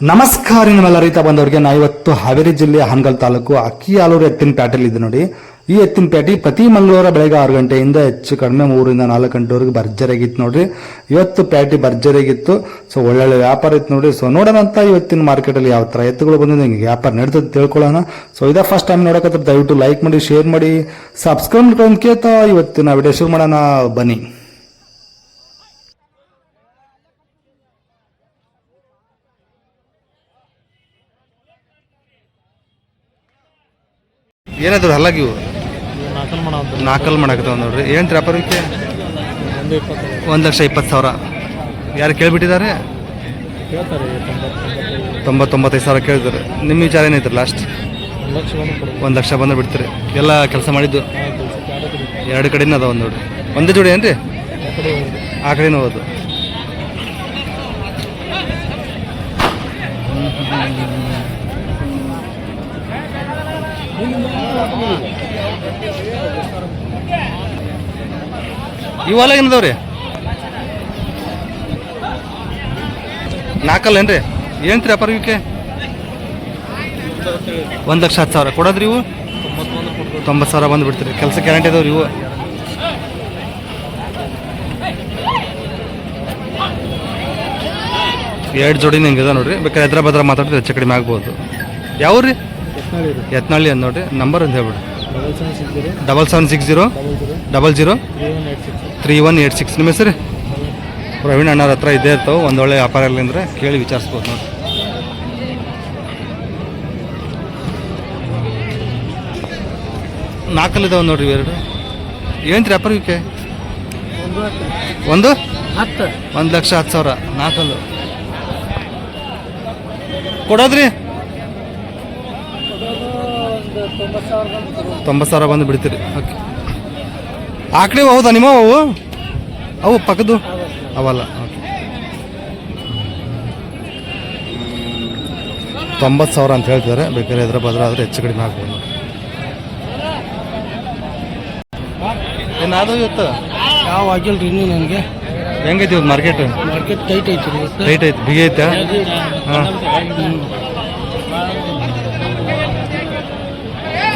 ನಮಸ್ಕಾರ ನಿಮ್ಮೆಲ್ಲ ರೈತ ಬಂದವರಿಗೆ ನಾ ಇವತ್ತು ಹಾವೇರಿ ಜಿಲ್ಲೆ ಹಾನಗಲ್ ತಾಲೂಕು ಅಕ್ಕಿಯಾಲೂರು ಎತ್ತಿನ ಪ್ಯಾಟೆಲ್ ಇದೆ ನೋಡಿ. ಈ ಎತ್ತಿನ ಪ್ಯಾಟಿ ಪ್ರತಿ ಮಂಗಳವಾರ ಬೆಳಗ್ಗೆ 6 ಗಂಟೆಯಿಂದ ಹೆಚ್ಚು ಕಡಿಮೆ 3 ರಿಂದ 4 ಗಂಟೆವರೆಗೂ ಭರ್ಜರಿಯಾಗಿತ್ತು ನೋಡ್ರಿ. ಇವತ್ತು ಪ್ಯಾಟಿ ಭರ್ಜರಿಯಾಗಿತ್ತು. ಸೊ ಒಳ್ಳೊಳ್ಳೆ ವ್ಯಾಪಾರ ಇತ್ತು ನೋಡ್ರಿ. ಸೊ ನೋಡೋಣ ಅಂತ ಇವತ್ತಿನ ಮಾರ್ಕೆಟ್ ಅಲ್ಲಿ ಯಾವ ತರ ಎತ್ತುಗಳು ಬಂದಿದೆ, ಹಿಂಗೆ ವ್ಯಾಪಾರ ನಡೀತದೆ ತಿಳ್ಕೊಳ್ಳೋಣ. ಸೊ ಇದ ಫಸ್ಟ್ ಟೈಮ್ ನೋಡಕತ್ತ ದಯವಿಟ್ಟು ಲೈಕ್ ಮಾಡಿ, ಶೇರ್ ಮಾಡಿ, ಸಬ್ಸ್ಕ್ರೈಬ್ ಮಾಡ್ಕೊಂಡು ಕೇಳ್ತಾ ಇವತ್ತಿನ ವಿಡಿಯೋ ಶುರು ಮಾಡೋಣ ಬನ್ನಿ. ಏನಾದ್ರು ಹಲ್ಲಾಗಿ ಇವು ನಾಲ್ಕಲ್ ಮಾಡಾಕತ್ತಾವ ನೋಡ್ರಿ. ಏನು ವ್ಯಾಪಾರಕ್ಕೆ 1,20,000 ಯಾರು ಕೇಳ್ಬಿಟ್ಟಿದ್ದಾರೆ? 90,000 ಕೇಳಿದ್ರು. ನಿಮ್ಮ ವಿಚಾರ ಏನೈತ್ರಿ? ಲಾಸ್ಟ್ 1,00,000 ಬಂದ್ರೆ ಬಿಡ್ತೀರಿ? ಎಲ್ಲ ಕೆಲಸ ಮಾಡಿದ್ದು 2 ಕಡೆನೂ ಅದಾವ ನೋಡ್ರಿ. ಒಂದೇ ಜೋಡಿ ಏನ್ರಿ? ಆ ಕಡೆನೂ ಹೋದು. ಇವೆಲ್ಲ ಏನದವ್ರಿ? ನಾಲ್ಕಲ್ಲೇನ್ರಿ? ಏನ್ರಿ ವ್ಯಾಪಾರ ಇವಕ್ಕೆ? 1,10,000 ಕೊಡೋದ್ರಿ ಇವು? 90,000 ಬಂದು ಬಿಡ್ತೀರಿ. ಕೆಲಸ ಗ್ಯಾರಂಟಿ ಅದಾವ್ರಿ ಇವು? ಎರಡು ಜೋಡಿನ ಹಿಂಗಿದೆ ನೋಡ್ರಿ. ಬೇಕಾದ್ರೆ ಎದ್ರ ಬದ್ರ ಮಾತಾಡಿದ್ರೆ ಹೆಚ್ಚು ಕಡಿಮೆ ಆಗ್ಬೋದು. ಯಾವ್ರಿ? ಯತ್ನಾಳಿ ಅಂದ್ ನೋಡ್ರಿ. ನಂಬರ್ ಅಂತ ಹೇಳ್ಬಿಡಿ. 7760003186. ನಿಮ್ಮ ಹೆಸರು? ಪ್ರವೀಣ್ ಅಣ್ಣರ ಹತ್ರ ಇದ್ದೇ ಇರ್ತಾವೆ. ಒಂದೊಳ್ಳೆ ವ್ಯಾಪಾರ ಇಲ್ಲ ಅಂದ್ರೆ ಕೇಳಿ ವಿಚಾರಿಸ್ಬೋದು ನೋಡಿ. ನಾಲ್ಕಲ್ಲಿದ್ದಾವೆ ನೋಡ್ರಿ ಇವೆರಡು. ಏನ್ರಿ ವ್ಯಾಪಾರ ಇವಕ್ಕೆ? 1,10,000 ನಾಲ್ಕಲ್ಲು ಕೊಡೋದ್ರಿ? 90,000 ಬಂದು ಬಿಡ್ತೀರಿ. ಓಕೆ. ಆಕಡೆ ಹೌದಾ ನಿಮ್ಮ? ಅವು ಪಕ್ಕದ್ದು ಅವಲ್ಲ. ಓಕೆ. 90,000 ಅಂತ ಹೇಳ್ತಿದ್ದಾರೆ. ಬೇಕಾದ್ರೆ ಎದ್ರ ಬದ್ರ ಆದರೆ ಹೆಚ್ಚು ಕಡಿಮೆ ಆಗ್ಬೋದು. ಏನಾದ್ರು ಇವತ್ತು ಯಾವ ಆಗಿಲ್ರಿ ಇನ್ನೂ ನನಗೆ. ಹೆಂಗೈತಿ ಇವತ್ತು ಮಾರ್ಕೆಟ್? ಮಾರ್ಕೆಟ್ ಟೈಟ್ ಐತಿ ರೀ. ಟೈಟ್ ಐತಿ, ಬಿಗಿ ಐತೆ. ಹಾಂ,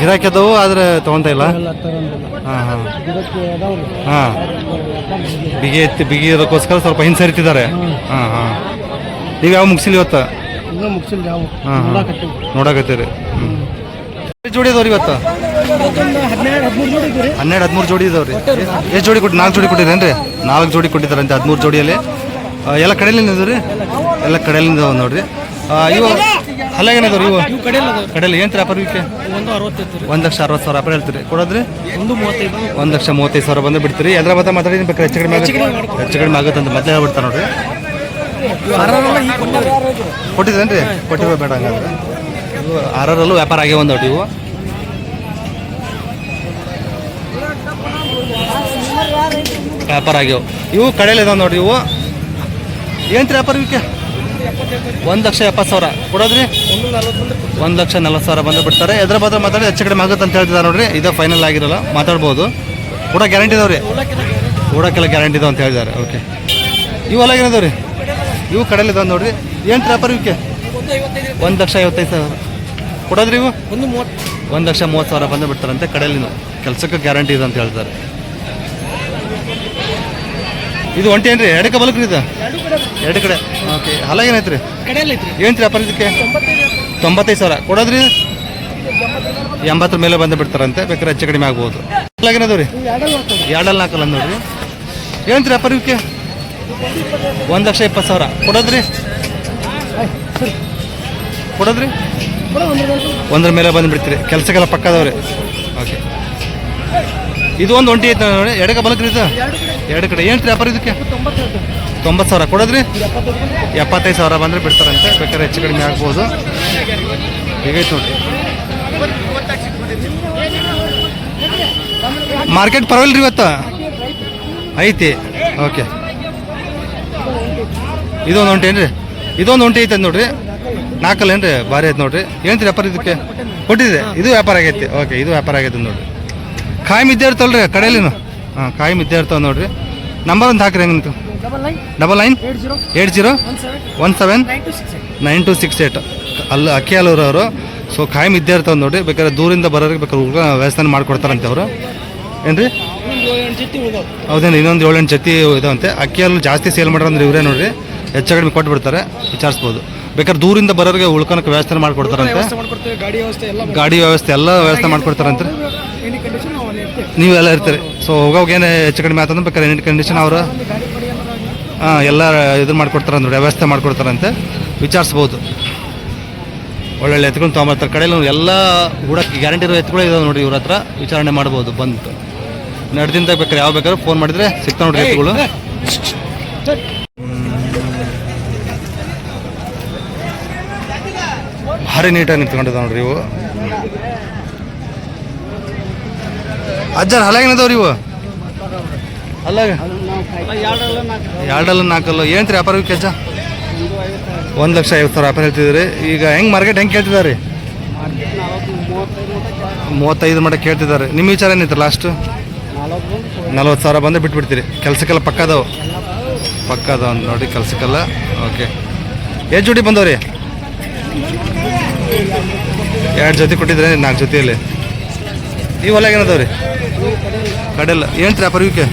ಗಿರಾಕಿ ಆದ್ರೆ ತೊಗೊಂತ ಇಲ್ಲ. ಹಾಂ ಹಾಂ ಹಾಂ, ಬಿಗಿ ಐತಿ. ಬಿಗಿ ಇರೋಕ್ಕೋಸ್ಕರ ಸ್ವಲ್ಪ ಹಿಂದೆ ಸರಿತಿದ್ದಾರೆ. ಹಾಂ ಹಾಂ. ನೀವು ಯಾವ ಮುಗಿಸಿಲ್ಲ ಇವತ್ತು? ಹಾಂ ಹಾಂ, ನೋಡಕತ್ತೀರಿ. ಜೋಡಿ ಅದಾವ್ರಿ ಇವತ್ತು? 12-13 ಜೋಡಿ ಇದಾವ್ರಿ. ಎಷ್ಟು ಜೋಡಿ ಕೊಟ್ಟು? 4 ಜೋಡಿ ಕೊಟ್ಟಿರೇನ್ರಿ? 4 ಜೋಡಿ ಕೊಟ್ಟಿದ್ದಾರಂತೆ 13 ಜೋಡಿಯಲ್ಲಿ. ಎಲ್ಲ ಕಡೆಯಲ್ಲಿಂದ ಇದಾವ್ರಿ? ಎಲ್ಲ ಕಡೆಯಲ್ಲಿಂದ ನೋಡ್ರಿ. ಇವು ಹಲ್ಲಾಗೇನದವ್ರಿ ಇವು? ಕಡೆಯಲ್ಲಿ ಏನು ವ್ಯಾಪಾರ ಇವಕ್ಕೆ? 1,60,000 ವ್ಯಾಪಾರ ಹೇಳ್ತೀರಿ. ಕೊಡೋದ್ರಿ? 1,35,000 ಬಂದ್ರೆ ಬಿಡ್ತೀರಿ. ಎದ್ರ ಬತ್ತ ಮಾತಾಡಿ ಬೇಕಾದ್ರೆ ಹೆಚ್ಚು ಕಡಿಮೆ ಆಗುತ್ತೆ ಅಂತ ಮತ್ತೆ ಹೇಳ್ಬಿಡ್ತಾರೆ ನೋಡ್ರಿ. ಕೊಟ್ಟಿದ್ರೇನ್ರಿ? ಕೊಟ್ಟಿರೋ ಬೇಡ ಹಂಗಾದ್ರೆ. 6ರಲ್ಲೂ ವ್ಯಾಪಾರ ಆಗೇ ಒಂದು ನೋಡ್ರಿ. ಇವು ವ್ಯಾಪಾರ ಆಗ್ಯಾವ. ಇವು ಕಡೆಯಲ್ಲಿ ಇದಾವೆ ನೋಡ್ರಿ. ಇವು ಏನು ವ್ಯಾಪಾರ ಇವಕ್ಕೆ? 1,70,000 ಕೊಡೋದ್ರಿ? 1,40,000 ಬಂದು ಬಿಡ್ತಾರೆ. ಎದ್ರ ಬದ್ರ ಮಾತಾಡಿ ಹೆಚ್ಚು ಕಡಿಮೆ ಆಗುತ್ತೆ ಅಂತ ಹೇಳ್ತಿದ್ದಾರೆ ನೋಡ್ರಿ. ಇದು ಫೈನಲ್ ಆಗಿರಲ್ಲ, ಮಾತಾಡ್ಬೋದು. ಕೂಡ ಗ್ಯಾರಂಟಿ ಇದಾವ್ರಿ? ಕೂಡಕ್ಕೆಲ್ಲ ಗ್ಯಾರಂಟಿ ಇದಾವೆ ಅಂತ ಹೇಳಿದ್ದಾರೆ. ಓಕೆ. ಇವೆಲ್ಲ ಏನಿದಾವ್ರಿ? ಇವು ಕಡೆಯಲ್ಲಿ ಇದಾವೆ ನೋಡ್ರಿ. ಏನು ವ್ಯಾಪಾರ ಇವಕ್ಕೆ? 1,55,000 ಕೊಡೋದ್ರಿ? ಇವು 1,30,000 ಬಂದು ಬಿಡ್ತಾರಂತೆ. ಕಡೆಯಲ್ಲಿ ಕೆಲಸಕ್ಕೆ ಗ್ಯಾರಂಟಿ ಇದೆ ಅಂತ ಹೇಳ್ತಾರೆ. ಇದು ಒಂಟಿ ಏನ್ರಿ? ಎಡಕ್ಕೆ ಬಲಕ್ರಿ? ಇದು 2 ಕಡೆ. ಓಕೆ. ಹಲಾಗೇನೈತ್ರಿ? ಏನು ವ್ಯಾಪಾರ ಇದಕ್ಕೆ? 95,000 ಕೊಡೋದ್ರಿ? 80 ಮೇಲೆ ಬಂದು ಬಿಡ್ತಾರಂತೆ. ಬೇಕಾದ್ರೆ ಹೆಚ್ಚು ಕಡಿಮೆ ಆಗ್ಬೋದು. ಹಲಾಗೇನದವ್ರಿ? 2-4 ನೋಡ್ರಿ. ಏನು ವ್ಯಾಪಾರ ಇವಕ್ಕೆ? 1,20,000 ಕೊಡೋದ್ರಿ? 1 ಮೇಲೆ ಬಂದು ಬಿಡ್ತೀರಿ. ಕೆಲಸಕ್ಕೆಲ್ಲ ಪಕ್ಕದವ್ರಿ. ಓಕೆ. ಇದು ಒಂದು ಒಂಟಿ ಐತೆ ನೋಡಿ. ಎಡಕ್ಕೆ ಬಲಕ್ರಿ? ಇದು 2 ಕಡೆ. ಏನು ವ್ಯಾಪಾರ ಇದಕ್ಕೆ? 90,000 ಕೊಡೋದ್ರಿ? 75,000 ಬಂದರೆ ಬಿಡ್ತಾರಂತೆ. ಬೇಕಾದ್ರೆ ಹೆಚ್ಚು ಕಡಿಮೆ ಆಗ್ಬೋದು. ಹೀಗೈತೆ ನೋಡಿ ಮಾರ್ಕೆಟ್. ಪರವಾಗಿಲ್ಲ ರೀ ಇವತ್ತು ಐತಿ. ಓಕೆ. ಇದೊಂದು ಒಂಟಿ ಏನ್ರಿ? ಇದೊಂದು ಒಂಟಿ ಐತೆ ನೋಡ್ರಿ. 4 ಏನ್ರಿ? ಭಾರಿ ಐತೆ ನೋಡ್ರಿ. ಏನು ವ್ಯಾಪಾರ ಇದಕ್ಕೆ? ಕೊಟ್ಟಿದೆ. ಇದು ವ್ಯಾಪಾರ ಆಗೈತಿ. ಓಕೆ. ಇದು ವ್ಯಾಪಾರ ಆಗೈತೆ ನೋಡ್ರಿ. ಕಾಯಿ ಇದ್ದೇ ಇರ್ತವಲ್ರಿ ಕಡೆಯಲ್ಲಿನು? ಹಾಂ, ಕಾಯಿ ಇದ್ದೇ ಇರ್ತಾವೆ ನೋಡ್ರಿ. ನಂಬರ್ ಒಂದು ಹಾಕ್ರಿ. ಹೆಂಗೆ ನಿಂತು? 998017 9268 ಅಲ್ಲಿ ಅಕ್ಕಿ ಹಾಲೂರು ಅವರು. ಸೊ ಖಾಯಂ ಇದ್ದೇ ಇರ್ತಾವೆ ನೋಡಿ. ಬೇಕಾದ್ರೆ ದೂರಿಂದ ಬರೋರಿಗೆ ಬೇಕಾದ್ರೆ ವ್ಯವಸ್ಥೆ ಮಾಡಿಕೊಡ್ತಾರಂತೆ ಅವರು. ಏನು ರೀ? ಹೌದೇನು, ಇನ್ನೊಂದು 7-8 ಜೊತೆ ಇದಾವಂತೆ. ಅಕ್ಕಿ ಹಾಲು ಜಾಸ್ತಿ ಸೇಲ್ ಮಾಡೋರಂದ್ರೆ ಇವರೇ ನೋಡಿರಿ, ಹೆಚ್ಚು ಕಡಿಮೆ ಕೊಟ್ಬಿಡ್ತಾರೆ, ವಿಚಾರಿಸ್ಬೋದು. ಬೇಕಾದ್ರೆ ದೂರಿಂದ ಬರೋರಿಗೆ ಉಳ್ಕೊಳಕ್ಕೆ ವ್ಯವಸ್ಥೆ ಮಾಡಿಕೊಡ್ತಾರಂತೆ. ಗಾಡಿ ವ್ಯವಸ್ಥೆ ಎಲ್ಲ ವ್ಯವಸ್ಥೆ ಮಾಡಿಕೊಡ್ತಾರಂತೆ. ನೀವೆಲ್ಲ ಇರ್ತೀರಿ. ಸೊ ಹೋಗೋಗೇನು ಹೆಚ್ಚು ಕಡಿಮೆ ಆತಂದ್ರೆ ಬೇಕಾದ್ರೆ ಎನಿ ಕಂಡೀಷನ್ ಅವರು ಎಲ್ಲ ಇದು ಮಾಡಿಕೊಡ್ತಾರೆ ನೋಡಿ, ವ್ಯವಸ್ಥೆ ಮಾಡಿಕೊಡ್ತಾರಂತೆ, ವಿಚಾರಿಸ್ಬೋದು. ಒಳ್ಳೊಳ್ಳೆ ಎತ್ಕೊಂಡು ತೊಗೊಂಬರ್ತಾರೆ. ಕಡೆಯಲ್ಲಿ ಎಲ್ಲ ಹೂಡಕ್ಕೆ ಗ್ಯಾರಂಟಿ ಇರೋ ಎತ್ಕೊಳ್ಳೋ ಇದಾವೆ ನೋಡಿ, ಇವ್ರ ಹತ್ರ ವಿಚಾರಣೆ ಮಾಡ್ಬೋದು ಬಂತು. ನಡೆದಿಂದ ಬೇಕಾದ್ರೆ ಯಾವ ಬೇಕಾದ್ರೂ ಫೋನ್ ಮಾಡಿದರೆ ಸಿಗ್ತಾ ನೋಡ್ರಿ ಎತ್ತುಗಳು. ಭಾರಿ ನೀಟಾಗಿ ನಿಂತ್ಕೊಂಡಿದ್ದಾವೆ ನೋಡ್ರಿ ಇವು. ಅಜ್ಜಾರ ಹಲಾಗಿನದವ್ರಿ ಇವು? ಅಲ್ಲ 2-4 ಏನ್ರಿ ವ್ಯಾಪಾರ ಅಜ್ಜ? 1,50,000 ವ್ಯಾಪಾರ ಹೇಳ್ತಿದ್ರಿ. ಈಗ ಹೆಂಗೆ ಮಾರ್ಕೆಟ್ ಹೆಂಗೆ ಕೇಳ್ತಿದ್ದಾರೆ? 35 ಮಟ್ಟ ಕೇಳ್ತಿದ್ದಾರೆ. ನಿಮ್ಮ ವಿಚಾರ ಏನಿತ್ತು ಲಾಸ್ಟ್? 40,000 ಬಂದರೆ ಬಿಟ್ಬಿಡ್ತೀರಿ. ಕೆಲಸಕ್ಕೆಲ್ಲ ಪಕ್ಕದವು ನೋಡಿ ಕೆಲಸಕ್ಕೆಲ್ಲ. ಓಕೆ, ಎಷ್ಟು ಜೋಡಿ ಬಂದವ್ರಿ? 2 ಜೊತೆ ಕೊಟ್ಟಿದ್ರೆ 4 ಜೊತೆಯಲ್ಲಿ. ಈ ಹೊಲ ಏನದವ್ರಿ? ಕಡೆಲ್ಲ ಏನು ವ್ಯಾಪಾರ ಇವಕ್ಕೆ?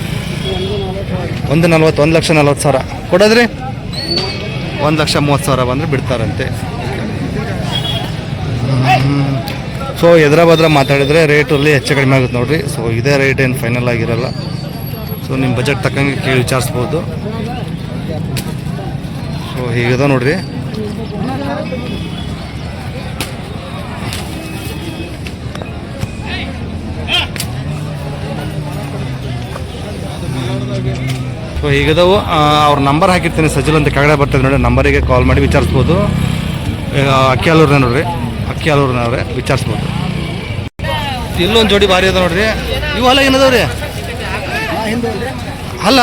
1,40,000 1,40,000 ಕೊಡೋದ್ರಿ? 1,30,000 ಬಂದರೆ ಬಿಡ್ತಾರಂತೆ. ಸೊ ಎದ್ರ ಬದ್ರ ಮಾತಾಡಿದರೆ ರೇಟಲ್ಲಿ ಹೆಚ್ಚು ಕಡಿಮೆ ಆಗುತ್ತೆ ನೋಡಿರಿ. ಸೊ ಇದೇ ರೇಟ್ ಏನು ಫೈನಲ್ ಆಗಿರಲ್ಲ. ಸೊ ನಿಮ್ಮ ಬಜೆಟ್ ತಕ್ಕಂಗೆ ಕೇಳಿ ವಿಚಾರಿಸ್ಬೋದು. ಸೊ ಹೀಗದ ನೋಡಿರಿ. ಸೊ ಹೀಗದವು. ಅವ್ರ ನಂಬರ್ ಹಾಕಿರ್ತೀನಿ, ಸಜ್ಜಲ್ ಅಂತ ಕೆಳಗಡೆ ಬರ್ತದೆ ನೋಡಿ, ನಂಬರಿಗೆ ಕಾಲ್ ಮಾಡಿ ವಿಚಾರಿಸ್ಬೋದು. ಅಕ್ಕಿ ಹಾಲೂರನ್ನ ನೋಡ್ರಿ, ಅಕ್ಕಿ ಹಾಲೂರನವ್ರೆ ವಿಚಾರಿಸ್ಬೋದು. ಇಲ್ಲೊಂದು ಜೋಡಿ ಭಾರಿ ಅದ ನೋಡ್ರಿ. ಇವು ಅಲ್ಲ ಏನದವ್ರಿ? ಅಲ್ಲ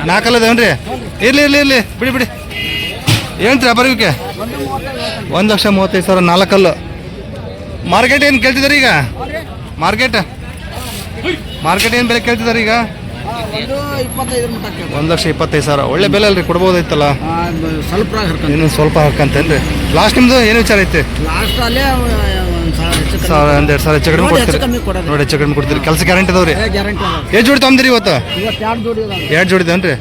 4 ಅದಾವನ್ರಿ? ಇರ್ಲಿ ಬಿಡಿ. ಏನು ವ್ಯಾಪಾರ ಇವಕ್ಕೆ? 1,35,000 4 ಮಾರ್ಕೆಟ್ ಏನು ಕೇಳ್ತಿದ್ದಾರೆ ಈಗ? ಮಾರ್ಕೆಟ್ ಏನು ಬೆಲೆ ಕೇಳ್ತಿದ್ದಾರೆ ಈಗ? 1,25,000. ಒಳ್ಳೆ ಬೆಲೆ ಅಲ್ರಿ, ಕೊಡ್ಬೋದೈತಲ್ಲ. ಇನ್ನೊಂದು ಸ್ವಲ್ಪ ಹರ್ಕಂತೇನ್ರಿ. ಲಾಸ್ಟ್ ನಿಮ್ದು ಏನು ವಿಚಾರ ಐತಿ? ಒಂದ್ 2,000 ಹೆಚ್ಚು ಕಡಿಮೆ ಕೊಡ್ತೀರಿ ನೋಡಿ, ಹೆಚ್ಚು ಕಡಿಮೆ ಕೊಡ್ತೀರಿ. ಕೆಲಸ ಗ್ಯಾರಂಟಿ ಅದಾವ್ರಿ? ಎಷ್ಟು ಜೋಡಿ ತಗೊಂಡಿರಿ ಇವತ್ತು? 2 ಜೋಡಿ ಇದಾವನ್ರಿ?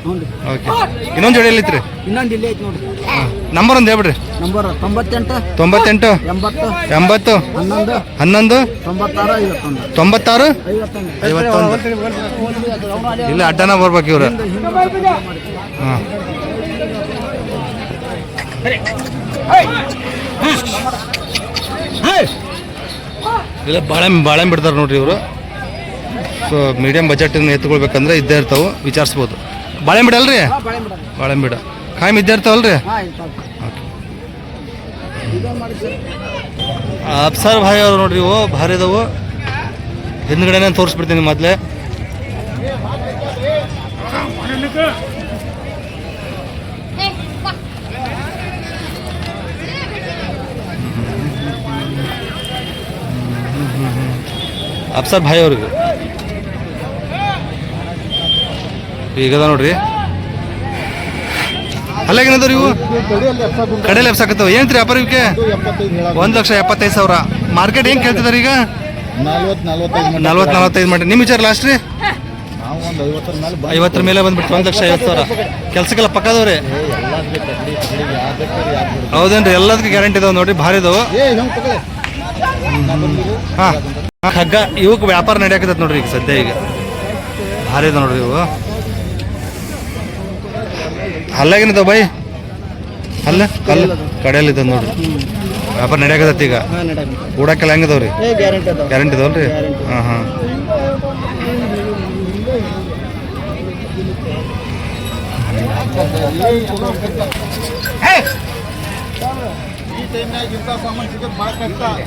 ಓಕೆ, ಇನ್ನೊಂದು ಜೋಡಿ ಎಲ್ಲಿತ್ರಿ? ನಂಬರ್ ಒಂದು ಹೇಳ್ಬಿಡ್ರಿ. 98 80 11 96 51. ಇಲ್ಲ ಅಡ್ಡನ ಬರ್ಬೇಕು ಇವ್ರು. ಹಾಂ, ಇಲ್ಲ ಬಾಳೆಹಣ್ಣು ಬಿಡ್ತಾರೆ ನೋಡ್ರಿ ಇವರು. ಸೊ ಮೀಡಿಯಮ್ ಬಜೆಟ್ ಎತ್ಕೊಳ್ಬೇಕಂದ್ರೆ ಇದ್ದೇ ಇರ್ತಾವೆ, ವಿಚಾರಿಸ್ಬೋದು. ಬಾಳೆಹಣ್ಣು ಬಿಡಲ್ರಿ? ಬಾಳೆಹಣ್ಣು ಬಿಡ ಖಾಯಂ ಇದ್ದೇ ಇರ್ತಾವಲ್ರಿ? ಅಪ್ಸರ್ ಭಾಯ್ ಅವ್ರು ನೋಡ್ರಿ, ಇವು ಭಾರಿ ಅದಾವು. ಹಿಂದ್ಗಡೆನೇ ತೋರಿಸ್ಬಿಡ್ತೀನಿ ಮೊದಲೇ. ಅಪ್ಸರ್ ಭಾಯ್ ಅವ್ರಿಗೆ ಈಗದ ನೋಡ್ರಿ. ಅಲ್ಲಾಗೇನದವ್ರಿ ಇವು? ಕಡೆಯಲ್ಲಿ ಎಪ್ಸಾಕತ್ತವ. ಏನ್ರಿ ವ್ಯಾಪಾರ ಇವಕ್ಕೆ? 1,75,000. ಮಾರ್ಕೆಟ್ ಹೆಂಗೆ ಕೇಳ್ತಿದಾರೆ ಈಗ? 40-45 ಮಾಡಿ. ನಿಮ್ಮ ವಿಚಾರ ಲಾಸ್ಟ್ ರೀ? 50 ಮೇಲೆ ಬಂದ್ಬಿಟ್ಟು 1,50,000. ಕೆಲಸಕ್ಕೆಲ್ಲ ಪಕ್ಕದವ್ರಿ? ಹೌದೇನ್ರಿ? ಎಲ್ಲದಕ್ಕೂ ಗ್ಯಾರಂಟಿ ಇದಾವೆ ನೋಡ್ರಿ, ಭಾರಿ ಇದಾವೆ. ಹಾಂ, ಹಗ್ಗ ಇವಕ್ಕೆ ವ್ಯಾಪಾರ ನಡೆಯಾಕತ್ತೈತೆ ನೋಡ್ರಿ ಈಗ ಸದ್ಯ. ಈಗ ಭಾರಿ ಇದೆ ನೋಡ್ರಿ ಇವು. ಅಲ್ಲಾಗೇನಿದಾವ ಬೈ? ಅಲ್ಲ ಕಡೆಯಲ್ಲಿದ್ದ ನೋಡ್ರಿ, ವ್ಯಾಪಾರ ನಡೆಯಾಕತ್ತೈತಿ ಈಗ. ಊಡಕ್ಕೆಲ್ಲ ಹೆಂಗಿದಾವ್ರಿ? ಗ್ಯಾರಂಟಿ ಇದಾವಲ್ರಿ? ಹಾಂ.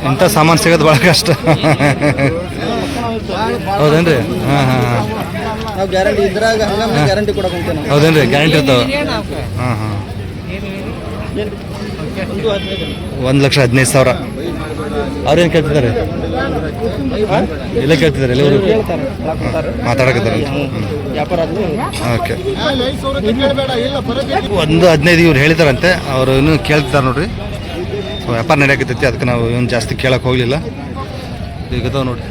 ಇಂಥ ಸಾಮಾನು ಸಿಗೋದು ಭಾಳ ಕಷ್ಟ. ಹೌದೇನ್ರಿ? ಹಾಂ. ಹೌದೇನ್ರಿ? ಗ್ಯಾರಂಟಿ ಇರ್ತಾವೆ. ಹಾಂ. 1,15,000. ಅವ್ರೇನು ಕೇಳ್ತಿದ್ದಾರೆ? ಎಲ್ಲ ಕೇಳ್ತಿದ್ದಾರೆ ಎಲ್ಲವರು ಮಾತಾಡಕತ್ತಾರೆ. ಓಕೆ, 1,15,000 ಇವ್ರು ಹೇಳಿದಾರಂತೆ. ಅವರು ಇನ್ನೂ ಕೇಳ್ತಿದ್ದಾರೆ ನೋಡ್ರಿ. ಸೊ ವ್ಯಾಪಾರ ನಡೆಯಕತ್ತೈತಿ, ಅದಕ್ಕೆ ನಾವು ಏನು ಜಾಸ್ತಿ ಕೇಳಕ್ಕೆ ಹೋಗಲಿಲ್ಲ. ಈಗದಾವ ನೋಡ್ರಿ,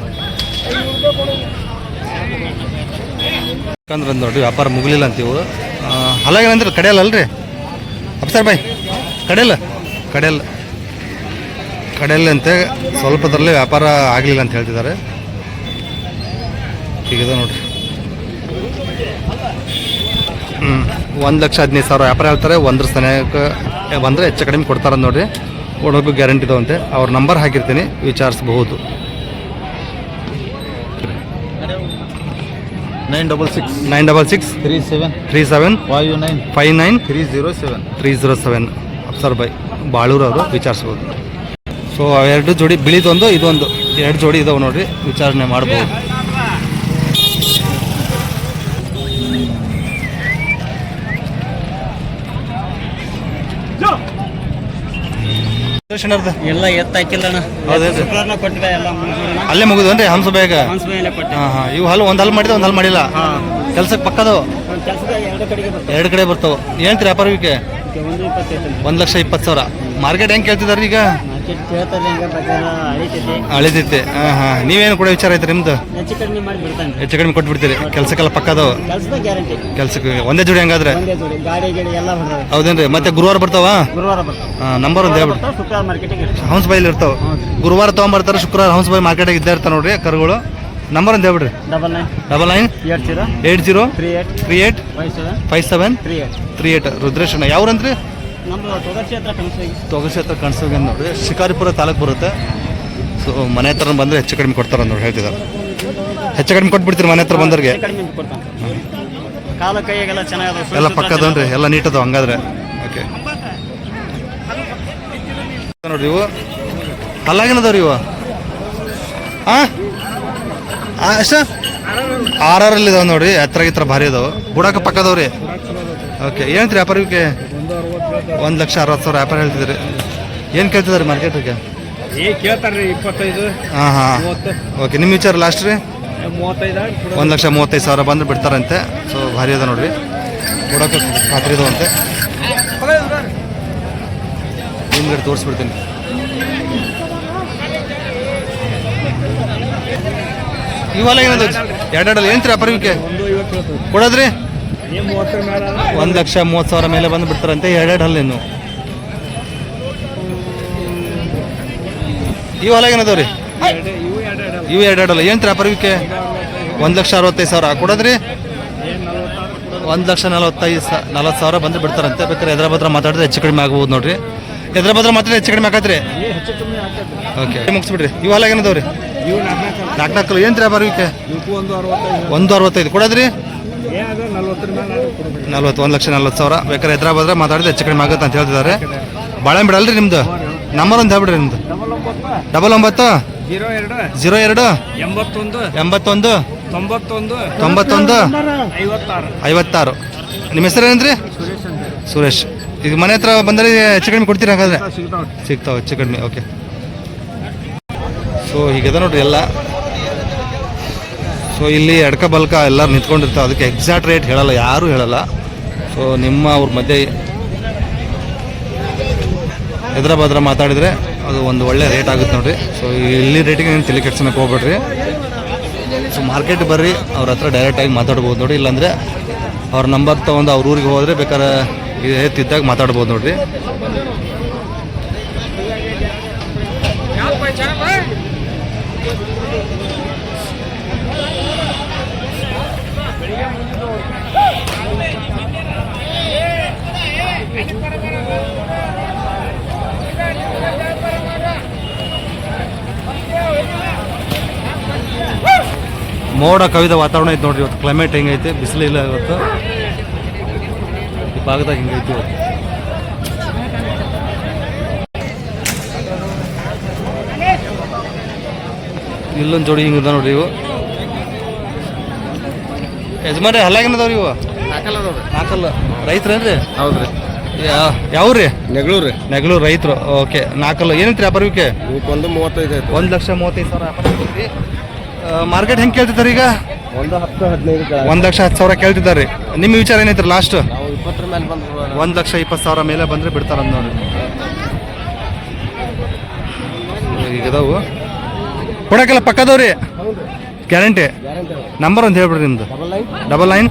ಯಾಕಂದ್ರೆ ನೋಡ್ರಿ ವ್ಯಾಪಾರ ಮುಗಲಿಲ್ಲ ಅಂತೀವು. ಹಲಾಗೇನಂದ್ರೆ ಕಡೆಯಲ್ಲ ಅಲ್ರಿ ಅಪ್ಸರ್ ಬಾಯ್, ಕಡೆಯಲ್ಲ ಅಂತೆ. ಸ್ವಲ್ಪದರಲ್ಲೇ ವ್ಯಾಪಾರ ಆಗಲಿಲ್ಲ ಅಂತ ಹೇಳ್ತಿದ್ದಾರೆ. ಹೀಗಿದೆ ನೋಡ್ರಿ. 1,15,000 ವ್ಯಾಪಾರ ಹೇಳ್ತಾರೆ. 1 ಸನೇಕ ಬಂದರೆ ಹೆಚ್ಚು ಕಡಿಮೆ ಕೊಡ್ತಾರೆ ನೋಡ್ರಿ. ಕೊಡೋಕ್ಕೂ ಗ್ಯಾರಂಟಿ ಇದಾವಂತೆ. ಅವ್ರ ನಂಬರ್ ಹಾಕಿರ್ತೀನಿ, ವಿಚಾರಿಸಬಹುದು. 966 37 59 307 ಅಪ್ಸರ್ ಬಾಯ್ ಬಾಳೂರು ಅವರು ವಿಚಾರಿಸ್ಬೋದು. ಸೊ ಎರಡು ಜೋಡಿ ಬಿಳಿದೊಂದು ಇದೊಂದು 2 ಜೋಡಿ ಇದಾವೆ ನೋಡ್ರಿ, ವಿಚಾರಣೆ ಮಾಡ್ಬೋದು. ಎಲ್ಲ ಎತ್ತಾಕಿಲ್ಲ ಕೊಟ್ಟಿದೆ ಎಲ್ಲ ಅಲ್ಲೇ ಮುಗಿದ್ರಿ ಹಂಸ ಬೇಗ. ಇವು ಹಲ್ಲು ಒಂದು ಹಲ್ಲು ಮಾಡಿದೆ, ಒಂದು ಹಲ್ಲು ಮಾಡಿಲ್ಲ. ಕೆಲ್ಸಕ್ಕೆ ಪಕ್ಕದವು ಎರಡು ಕಡೆ ಬರ್ತಾವೆ. ಏನಂತೀರಿ ವ್ಯಾಪಾರಕ್ಕೆ? 1,20,000. ಮಾರ್ಕೆಟ್ ಹೆಂಗೆ ಕೇಳ್ತಿದಾರೆ ಈಗ? ಅಳಿತೈತೆ. ನೀವೇನು ಕೂಡ ವಿಚಾರ ಐತೆ ನಿಮ್ದು? ಹೆಚ್ಚು ಕಡಿಮೆ ಕೊಟ್ಬಿಡ್ತೀರಿ. ಕೆಲ್ಸಕ್ಕೆಲ್ಲ ಪಕ್ಕದವು ಕೆಲ್ಸಕ್ಕೆ ಒಂದೇ ಜೋಡಿ ಹಂಗಾದ್ರೆ? ಹೌದೇನ್ರಿ? ಮತ್ತೆ ಗುರುವಾರ ಬರ್ತಾವ? ನಂಬರ್ ಒಂದು ಹೇಳ್ಬಿಟ್ಟು ಹೌಸ್ ಬಾಯಿಲಿ ಇರ್ತಾವ. ಗುರುವಾರ ತೊಗೊಂಬರ್ತಾರೆ, ಶುಕ್ರವಾರ ಹೌಸ್ ಬಾಯಿ ಮಾರ್ಕೆಟಿಗೆ ಇದ್ದೇ ಇರ್ತಾವೆ ನೋಡ್ರಿ ಕರುಗಳು. ನಂಬರ್ ಒಂದು ಹೇಳ್ಬಿಡ್ರಿ. 998038 5738. ರುದ್ರೇಶಣ್ಣ ಯಾವ್ರಂದ್ರಿ? ತೊಗಸಿ ಹತ್ರ ಕಣ್ಸೋಗಿ ನೋಡ್ರಿ, ಶಿಕಾರಿಪುರ ತಾಲೂಕು ಬರುತ್ತೆ. ಸೊ ಮನೆ ಹತ್ರ ಬಂದರೆ ಹೆಚ್ಚು ಕಡಿಮೆ ಕೊಡ್ತಾರೆ ನೋಡಿ ಹೇಳ್ತಿದ್ದಾರೆ. ಹೆಚ್ಚು ಕಡಿಮೆ ಕೊಟ್ಬಿಡ್ತೀರಿ ಮನೆ ಹತ್ರ ಬಂದವ್ರಿಗೆ? ಎಲ್ಲ ಪಕ್ಕದನ್ರಿ, ಎಲ್ಲ ನೀಟ್ ಅದಾವ ಹಂಗಾದ್ರೆ. ಓಕೆ ನೋಡ್ರಿ, ಇವು ಅಲ್ಲಾಗೇನದವ್ರಿ ಇವು? ಅಷ್ಟ 6 ಇದಾವೆ ನೋಡ್ರಿ. ಎತ್ತರ ಭಾರಿ ಅದಾವೆ, ಬುಡಾಕ ಪಕ್ಕದವ್ರಿ. ಓಕೆ, ಏನಂತೀರಿ ವ್ಯಾಪಾರಕ್ಕೆ? 1,60,000 ವ್ಯಾಪಾರ ಹೇಳ್ತಿದ್ರಿ. ಏನು ಕೇಳ್ತಿದ್ದಾರೆ ಮಾರ್ಕೆಟಿಗೆ? ಹಾಂ. ಓಕೆ, ನಿಮ್ಮ ವಿಚಾರ ಲಾಸ್ಟ್ ರೀ? 1,35,000 ಬಂದ್ರೆ ಬಿಡ್ತಾರಂತೆ. ಸೊ ಭಾರಿ ಅದ ನೋಡ್ರಿ, ಬುಡಾಕ ಖಾತ್ರಿ ಇದಾವಂತೆ. ನಿಮ್ಗೆ ತೋರಿಸ್ಬಿಡ್ತೀನಿ. ಇವೆಲ್ಲ ಏನದು? 2 ಏನಂತೀರಿ ವ್ಯಾಪಾರಕ್ಕೆ ಕೊಡೋದ್ರಿ? 1,30,000 ಮೇಲೆ ಬಂದು ಬಿಡ್ತಾರಂತೆ. 2 ಹಲ್ಲೇನು ಇವೆಲ್ಲ ಏನದವ್ರಿ? ಇವು 2 ಏನಂತೀರಿ ವ್ಯಾಪಾರಕ್ಕೆ? 1,65,000 ಕೊಡೋದ್ರಿ? 1,40,000 ಬಂದು ಬಿಡ್ತಾರಂತೆ. ಬೇಕಾದ್ರೆ ಎದ್ರ ಬದ್ರ ಮಾತಾಡಿದ್ರೆ ಹೆಚ್ಚು ಕಡಿಮೆ ಆಗ್ಬೋದು ನೋಡ್ರಿ. ಎದ್ರ ಬದ್ರ ಮಾತಾಡಿದ್ರೆ ಹೆಚ್ಚು ಕಡಿಮೆ ಆಗತ್ರಿ. ಓಕೆ, ಮುಗಿಸ್ಬಿಡ್ರಿ. ಇವೆಲ್ಲ ಏನದವ್ರಿ? 4 ಏನಂತೀರಿ ವ್ಯಾಪಾರಕ್ಕೆ? 1,65 ಕೊಡೋದ್ರಿ? 1,40,000 ಬೇಕಾದ್ರೆ ಎದ್ರ ಬದ್ರ ಮಾತಾಡಿದ್ರೆ ಹೆಚ್ಚು ಕಡಿಮೆ ಆಗುತ್ತೆ ಅಂತ ಹೇಳ್ತಿದ್ದಾರೆ. ಬಾಳೆಹಣ್ಣು ಬಿಡಲ್ರಿ ನಿಮ್ದು? ನಂಬರ್ ಒಂದು ಹೇಳ್ಬಿಡ್ರಿ ನಿಮ್ದು. 99 02 81 91 56. ನಿಮ್ಮ ಹೆಸರೇನ್ರಿ? ಸುರೇಶ್. ಈಗ ಮನೆ ಹತ್ರ ಬಂದರೆ ಹೆಚ್ಚು ಕಡಿಮೆ ಕೊಡ್ತೀರಿ ಹಾಗಾದ್ರೆ? ಸಿಗ್ತಾವೆ ಹೆಚ್ಚು ಕಡಿಮೆ. ಓಕೆ, ಸೊ ಹೀಗಿದೆ ನೋಡ್ರಿ ಎಲ್ಲ. ಸೊ ಇಲ್ಲಿ ಎಡ್ಕ ಬಲ್ಕ ಎಲ್ಲರೂ ನಿಂತ್ಕೊಂಡಿರ್ತಾವೆ. ಅದಕ್ಕೆ ಎಕ್ಸಾಕ್ಟ್ ರೇಟ್ ಹೇಳಲ್ಲ, ಯಾರೂ ಹೇಳಲ್ಲ. ಸೊ ನಿಮ್ಮ ಅವ್ರ ಮಧ್ಯೆ ಎದ್ರ ಬದ್ರ ಮಾತಾಡಿದರೆ ಅದು ಒಂದು ಒಳ್ಳೆ ರೇಟ್ ಆಗುತ್ತೆ ನೋಡ್ರಿ. ಸೊ ಇಲ್ಲಿ ರೇಟಿಗೆ ನೀವು ತಲೆ ಕೆಡ್ಸೋಕೆ ಹೋಗ್ಬೇಡ್ರಿ. ಸೊ ಮಾರ್ಕೆಟ್ ಬರ್ರಿ, ಅವ್ರ ಹತ್ರ ಡೈರೆಕ್ಟಾಗಿ ಮಾತಾಡ್ಬೋದು ನೋಡಿ. ಇಲ್ಲಾಂದರೆ ಅವ್ರ ನಂಬರ್ ತೊಗೊಂಡು ಅವ್ರ ಊರಿಗೆ ಹೋದರೆ ಬೇಕಾದ್ರೆ ತಿದ್ದಾಗ ಮಾತಾಡ್ಬೋದು ನೋಡ್ರಿ. ಮೋಡ ಕವಿದ ವಾತಾವರಣ ಐತೆ ನೋಡ್ರಿ. ಇವತ್ತು ಕ್ಲೈಮೇಟ್ ಹೆಂಗೈತೆ, ಬಿಸಿಲಿಲ್ಲ ಇವತ್ತು ಈ ಭಾಗದಾಗ ಹಿಂಗೈತಿ ಇವತ್ತು. ಇಲ್ಲೊಂದು ಜೋಡಿ ಹಿಂಗಿದೆ ನೋಡ್ರಿ. ಇವು ಯಜಮಾನ್ರಿ ಹಲ್ಲಾಗೇನದವ್ರಿ? ಇವು 4 ರೈತರೇನ್ರಿ? ಹೌದ್ರಿ. ಯಾವ್ರಿ? ನೆಗಳೂರು ನೆಗಳೂರು ರೈತರು. ಓಕೆ, ನಾಲ್ಕಲ್ಲ ಏನಂತ್ರಿ ವ್ಯಾಪಾರಕ್ಕೆ? ಇವಕ್ಕೊಂದು 35 ಆಯ್ತು. 1,35,000 ವ್ಯಾಪಾರ ಐತ್ರಿ. ಮಾರ್ಕೆಟ್ ಹೆಂಗೆ ಕೇಳ್ತಿದ್ದಾರೆ ಈಗ? ಒಂದು 10-15 1,10,000 ಕೇಳ್ತಿದ್ದಾರೆ. ನಿಮ್ಮ ವಿಚಾರ ಏನೈತ್ರಿ ಲಾಸ್ಟ್? ನಾವು 20 ಮೇಲೆ ಬಂದು 1,20,000 ಮೇಲೆ ಬಂದರೆ ಬಿಡ್ತಾರ ನೋಡಿ. ಈಗ ಇದಾವು ಕೊಡಕ್ಕೆಲ್ಲ ಪಕ್ಕದವ್ರಿ ಗ್ಯಾರಂಟಿ. ನಂಬರ್ ಅಂತ ಹೇಳ್ಬಿಡ್ರಿ ನಿಮ್ದು. 99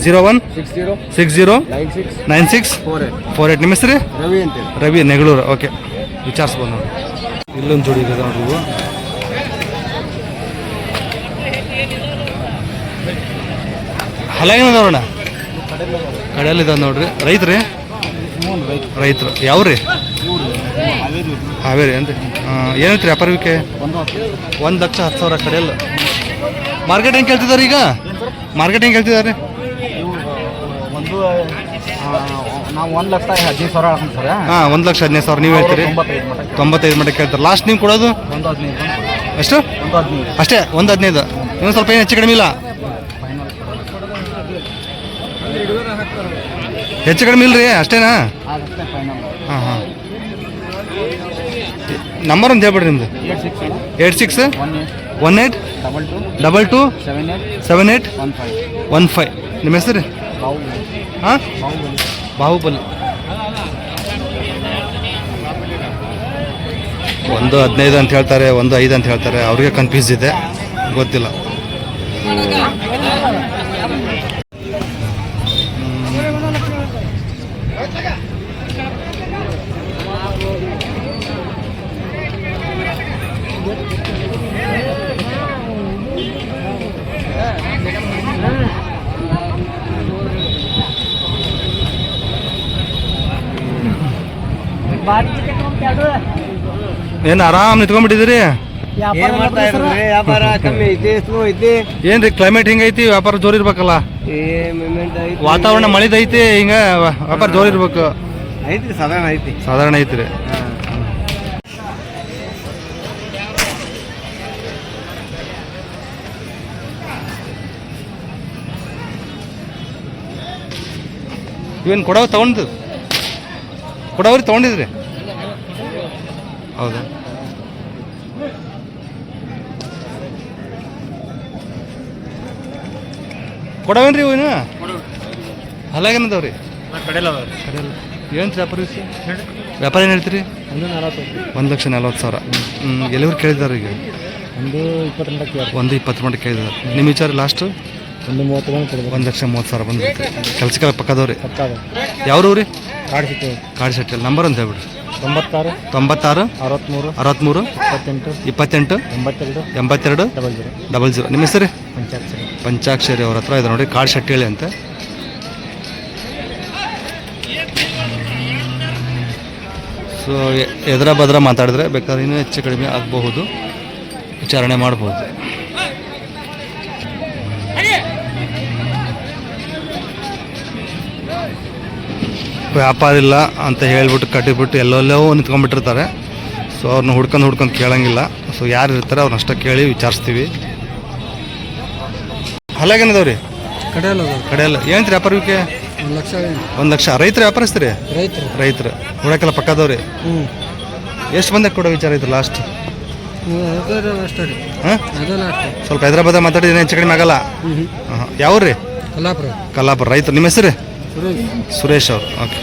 01 60 96 48. ನಿಮ್ಮ ಹೆಸರು? ರವಿ ಅಂತೇಳಿ. ರವಿ, ನೆಗಳೂರು. ಓಕೆ, ವಿಚಾರಿಸ್ಬೋದು ನೋಡಿ. ಇಲ್ಲೊಂದು ಜೋಡಿ ಇದೆ ನೋಡಿ. ಇವು ಹಲಾಗಿನದವ್ರಣ್ಣ ಕಡೆಯಲ್ಲಿದ್ದಾವೆ ನೋಡ್ರಿ. ರೈತ್ರಿ? ರೈತರು. ಯಾವ್ರಿ? ಹಾವೇರಿ ಅಂತ. ಏನೈತ್ರಿ ವ್ಯಾಪಾರಕ್ಕೆ? 1,10,000 ಕಡೆಯಲ್ಲ. ಮಾರ್ಕೆಟ್ ಹೆಂಗೆ ಕೇಳ್ತಿದ್ದಾರೆ ಈಗ? ಮಾರ್ಕೆಟ್ ಹೆಂಗೆ ಕೇಳ್ತಿದ್ದಾರೆ? ನಾವು 1,15,000 ಹಾಕೋಣ ಸರ್. ಹಾಂ, 1,15,000 ನೀವು ಹೇಳ್ತೀರಿ. 95 ಮಟ್ಟ ಕೇಳ್ತಾರೆ. ಲಾಸ್ಟ್ ನೀವು ಕೊಡೋದು 1,15 ಎಷ್ಟು? ಅಷ್ಟೇ, 1,15. ಇನ್ನೊಂದು ಸ್ವಲ್ಪ ಏನು ಹೆಚ್ಚು ಕಡಿಮೆ ಇಲ್ಲ? ಹೆಚ್ಚು ಕಡಿಮೆ ಇಲ್ರಿ, ಅಷ್ಟೇನಾ? ಹಾಂ ಹಾಂ. ನಂಬರ್ ಅಂತ ಹೇಳ್ಬಿಡ್ರಿ ನಿಮ್ದು. 86 18 22 78 15. ನಿಮ್ಮ ಹೆಸರು? ಹಾಂ, ಬಾಹುಬಲಿ. 1,15 ಅಂತ ಹೇಳ್ತಾರೆ, 1,5 ಅಂತ ಹೇಳ್ತಾರೆ. ಅವ್ರಿಗೆ ಕನ್ಫ್ಯೂಸ್ ಇದೆ, ಗೊತ್ತಿಲ್ಲ. ಏನು ಆರಾಮ್ ನಿಂತ್ಕೊಂಡ್ಬಿಟ್ಟಿದ್ದೀರಿ? ವ್ಯಾಪಾರ ಕಮ್ಮಿ ಐತಿ, ಸ್ಲೋ ಐತಿ. ಏನ್ರಿ ಕ್ಲೈಮೇಟ್ ಹಿಂಗೈತಿ? ವ್ಯಾಪಾರ ಜೋರ್ ಇರ್ಬೇಕಲ್ಲ. ವಾತಾವರಣ ಮಳಿದೈತಿ, ಹಿಂಗ ವ್ಯಾಪಾರ ಜೋರ್ ಇರ್ಬೇಕು. ಐತ್ರಿ, ಸಾಧಾರಣ ಐತಿ. ಸಾಧಾರಣ ಐತ್ರಿ. ಇವೇನು ಕೊಡವ ಕೊಡವ್ರಿ ತಗೊಂಡಿದ್ರಿ? ಹೌದಾ? ಕೊಡವೇನ್ರಿ ಇವು? ಹಲಾಗೇನದವ್ರಿ? ಕಡೆಯಲ್ಲ. ಏನು ವ್ಯಾಪಾರ ವ್ಯಾಪಾರ ಏನು ಹೇಳ್ತೀರಿ? 1,40,000. ಎಲ್ಲಿವ್ರು ಕೇಳಿದಾರೆ ಈಗ? 1,20 ಮಟ್ಟ ಕೇಳಿದಾರೆ. ನಿಮ್ಮ ವಿಚಾರ ಲಾಸ್ಟು? 1,30,000 ಬಂದು ಕೆಲ್ಸಕ್ಕೆ ಪಕ್ಕದವ್ರಿ. ಯಾವ್ರವ್ರಿ? ಕಾಡಿಶೆಟ್ಟಿ. ನಂಬರ್ ಅಂತ ಹೇಳ್ಬಿಡ್ರಿ. 96 63 28 82 00. ನಿಮ್ಮ ಹೆಸರು? ಪಂಚಾಕ್ಷರಿ. ಅವ್ರ ಹತ್ರ ಇದೆ ನೋಡಿ, ಕಾಡಿಶೆಟ್ಟಿ ಹೇಳಿ ಅಂತ. ಸೊ ಎದುರ ಬದ್ರ ಮಾತಾಡಿದ್ರೆ ಬೇಕಾದ್ರೆ ಇನ್ನೂ ಹೆಚ್ಚು ಕಡಿಮೆ ಆಗಬಹುದು, ವಿಚಾರಣೆ ಮಾಡ್ಬೋದು. ವ್ಯಾಪಾರ ಇಲ್ಲ ಅಂತ ಹೇಳ್ಬಿಟ್ಟು ಕಟ್ಟಿಬಿಟ್ಟು ಎಲ್ಲೆಲ್ಲೋ ನಿಂತ್ಕೊಂಡ್ಬಿಟ್ಟಿರ್ತಾರೆ. ಸೊ ಅವ್ರನ್ನ ಹುಡ್ಕೊಂಡು ಕೇಳಂಗಿಲ್ಲ. ಸೊ ಯಾರು ಇರ್ತಾರೆ ಅವ್ರನ್ನಷ್ಟೇ ಕೇಳಿ ವಿಚಾರಿಸ್ತೀವಿ. ಹಲಾಗೇನದವ್ರಿ? ಕಡೆಯಲ್ಲ. ಏನಂತ ವ್ಯಾಪಾರಕ್ಕೆ? 1,00,000. ರೈತರ ವ್ಯಾಪಾರಿಸ್ತೀರಿ? ರೈತರು. ಹುಡಕ್ಕೆಲ್ಲ ಪಕ್ಕದವ್ರಿ. ಎಷ್ಟು ಬಂದಕ್ಕೆ ಕೊಡೋ ವಿಚಾರ ಐತ್ರಿ ಲಾಸ್ಟ್? ಹಾಂ, ಸ್ವಲ್ಪ ಹೈದ್ರಾಬಾದ ಮಾತಾಡಿದ್ರೆ ಹೆಚ್ಚು ಕಡಿಮೆ ಆಗಲ್ಲ. ಹಾಂ, ಯಾವ್ರಿ? ಕಲ್ಲಾಪುರ. ರೈತರು. ನಿಮ್ಮ ಹೆಸರು? ಸುರೇಶ್ ಅವರು. ಓಕೆ.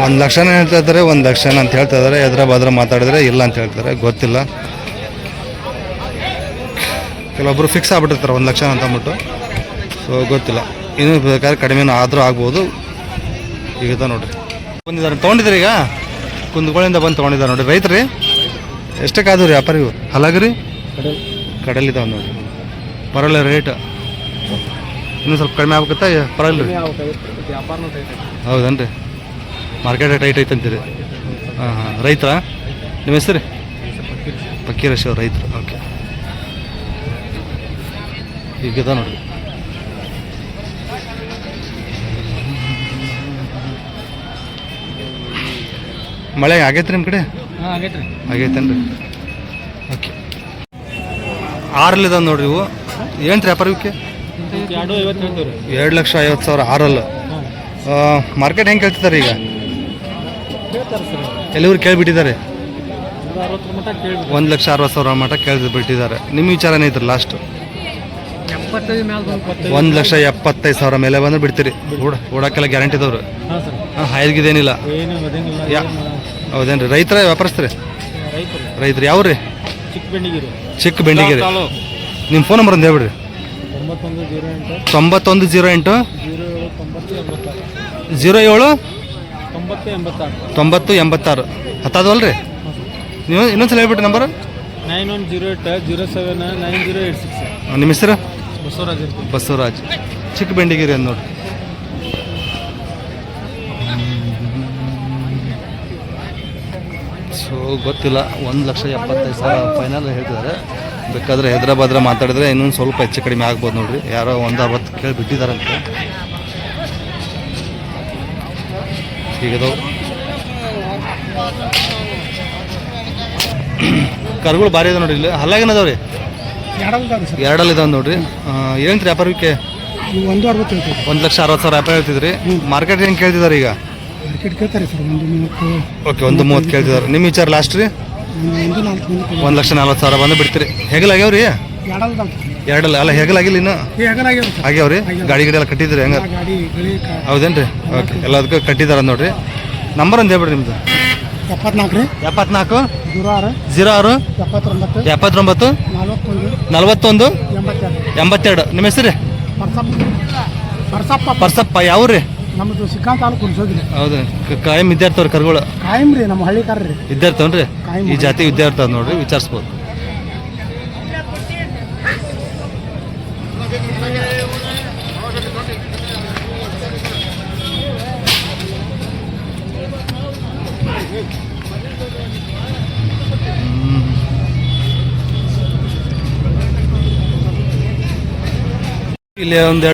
1,00,000 ಹೇಳ್ತಾ ಇದ್ದಾರೆ, 1,00,000 ಅಂತ ಹೇಳ್ತಾ ಇದ್ದಾರೆ. ಹೈದ್ರಾಬಾದ್ರ ಮಾತಾಡಿದ್ರೆ ಇಲ್ಲ ಅಂತ ಹೇಳ್ತಾರೆ, ಗೊತ್ತಿಲ್ಲ. ಕೆಲವೊಬ್ಬರು ಫಿಕ್ಸ್ ಆಗ್ಬಿಟ್ಟಿರ್ತಾರೆ 1,00,000 ಅಂತ ಅಂದ್ಬಿಟ್ಟು. ಸೊ ಗೊತ್ತಿಲ್ಲ, ಇನ್ನೂ ಬೇಕಾದ್ರೆ ಕಡಿಮೆನೂ ಆದರೂ ಆಗ್ಬೋದು. ಈಗ ನೋಡಿರಿ ಬಂದಿದ್ದಾರೆ, ತೊಗೊಂಡಿದ್ದಾರೆ. ಈಗ ಕುಂದಗೋಳಿಂದ ಬಂದು ತೊಗೊಂಡಿದ್ದಾರೆ ನೋಡಿ. ರೈತರಿ ಎಷ್ಟಕ್ಕಾದ್ರೂ ರೀ ವ್ಯಾಪಾರಿ? ಹಲಾಗ್ರಿ ಕಡಲಿದ್ದಾವೆ ನೋಡಿ. ಪರವಾಗಿಲ್ಲ ರೇಟ್ ಇನ್ನೂ ಸ್ವಲ್ಪ ಕಡಿಮೆ ಆಗ್ಬೇಕತ್ತ? ಪರವಾಗಿಲ್ಲ ರೀ. ಹೌದನ್ರಿ? ಮಾರ್ಕೆಟ್ ಟೈಟ್ ಐತೆ ಅಂತೀರಿ? ಹಾಂ ಹಾಂ. ರೈತರ? ನಿಮ್ಮ ಹೆಸರು? ಫಕೀರಶ್ ಅವ್ರು. ರೈತರು. ಓಕೆ. ಈಗದ ನೋಡಿ. ಮಳೆ ಆಗೈತೆ ನಿಮ್ಮ ಕಡೆ? ಆಗೈತೇನ್ರಿ? ಓಕೆ. 6 ನೋಡ್ರಿ ಇವು. ಏನು ವ್ಯಾಪಾರ ಇವಕ್ಕೆ? 2,50,000. 6 ಮಾರ್ಕೆಟ್ ಹೆಂಗೆ ಕೇಳ್ತಿದ್ದಾರೆ ಈಗ? ಎಲ್ಲರೂ ಕೇಳಿಬಿಟ್ಟಿದ್ದಾರೆ. 1,60,000 ಮಟ್ಟ ಕೇಳಿಬಿಟ್ಟಿದ್ದಾರೆ. ನಿಮ್ಮ ವಿಚಾರ ಏನೈತ್ರಿ ಲಾಸ್ಟ್? 1,70,000 ಮೇಲೆ ಬಂದ್ರೆ ಬಿಡ್ತೀರಿ? ಓಡಕ್ಕೆಲ್ಲ ಗ್ಯಾರಂಟಿ ಇದಾವ್ರು. ಹಾಯ್ಗಿದೇನಿಲ್ಲ. ಹೌದೇನ್ರಿ? ರೈತರ ವ್ಯಾಪಾರಸ್ತ್ರಿ? ರೈತರು ಯಾವ್ರಿ? ಚಿಕ್ಕ ಬೆಂಡಿಗೆರೆ. ನಿಮ್ಮ ಫೋನ್ ನಂಬರ್ ಒಂದು ಹೇಳ್ಬಿಡ್ರಿ. 9108 07 9086 ಹತ್ತಾದವಲ್ರಿ? ನೀವು ಇನ್ನೊಂದ್ಸಲ ಹೇಳ್ಬಿಟ್ರಿ ನಂಬರ್. 9108079086. ನಿಮ್ಮ ಹೆಸರು? ಬಸವರಾಜ್. ಬಸವರಾಜ್, ಚಿಕ್ಕ ಬೆಂಡಿಗೆರೆ ಅಂತ ನೋಡಿ. ಸೊ ಗೊತ್ತಿಲ್ಲ, 1,70,000 ಫೈನಲ್ ಹೇಳ್ತಿದ್ದಾರೆ. ಬೇಕಾದ್ರೆ ಹೈದ್ರಾಬಾದ್ರ ಮಾತಾಡಿದ್ರೆ ಇನ್ನೊಂದು ಸ್ವಲ್ಪ ಹೆಚ್ಚು ಕಡಿಮೆ ಆಗ್ಬೋದು ನೋಡ್ರಿ. ಯಾರೋ 160 ಕೇಳಿ ಬಿಟ್ಟಿದ್ದಾರಂತೆ. ಹೀಗದವು ಕರುಗಳು ಭಾರಿ ಅದಾವ ನೋಡ್ರಿ. ಇಲ್ಲಿ ಹಲ್ಲಾಗೇನ ಅದಾವ್ರಿ? ಎರಡಲ್ಲಿ ಇದಾವೆ ನೋಡ್ರಿ. ಏನಂತ್ರಿ ವ್ಯಾಪಾರಕ್ಕೆ? 1,60,000 ವ್ಯಾಪಾರ ಹೇಳ್ತಿದ್ರಿ. ಮಾರ್ಕೆಟ್ ಹೆಂಗೆ ಕೇಳ್ತಿದ್ದಾರೆ ಈಗ? ಓಕೆ, 1,30,000 ಕೇಳ್ತಿದ್ದಾರೆ. ನಿಮ್ಮ ವಿಚಾರ ಲಾಸ್ಟ್ ರೀ? 1,40,000 ಬಂದು ಬಿಡ್ತೀರಿ. ಹೆಗಲಾಗ್ಯಾವ್ರಿ? ಎರಡಲ್ಲ ಅಲ್ಲ, ಹೆಗಲಾಗಿಲ್ಲ ಇನ್ನು? ಆಗ್ಯಾವ್ರಿ? ಗಾಡಿ ಗಿಡಿ ಎಲ್ಲ ಕಟ್ಟಿದ್ರಿ ಹೆಂಗ? ಹೌದೇನ್ರಿ? ಓಕೆ, ಎಲ್ಲದಕ್ಕೂ ಕಟ್ಟಿದಾರ ನೋಡ್ರಿ. ನಂಬರ್ ಒಂದು ಹೇಳ್ಬಿಡ್ರಿ ನಿಮ್ದು. 74 74 06 06 79 41 82. ನಿಮ್ಮ ಹೆಸರು? ಪರ್ಸಪ್ಪ. ಯಾವ್ರಿ? ನಮ್ಮದು ಸಿಕ್ಕಾಂತ ತಾಲೂಕು ಹುಣಸೋದ್ರಿ. ಹೌದು, ಕಾಯಂ ವಿದ್ಯಾರ್ಥಿ ಕರುಗಳು? ಕಾಯಂ ರೀ, ನಮ್ಮ ಹಳ್ಳಿಕಾರ್ರಿ. ವಿದ್ಯಾರ್ಥವನ್ರಿ? ಈ ಜಾತಿ ವಿದ್ಯಾರ್ಥಿ ಅದ ನೋಡ್ರಿ, ವಿಚಾರಿಸ್ಬೋದು. ಇಲ್ಲಿ ಒಂದು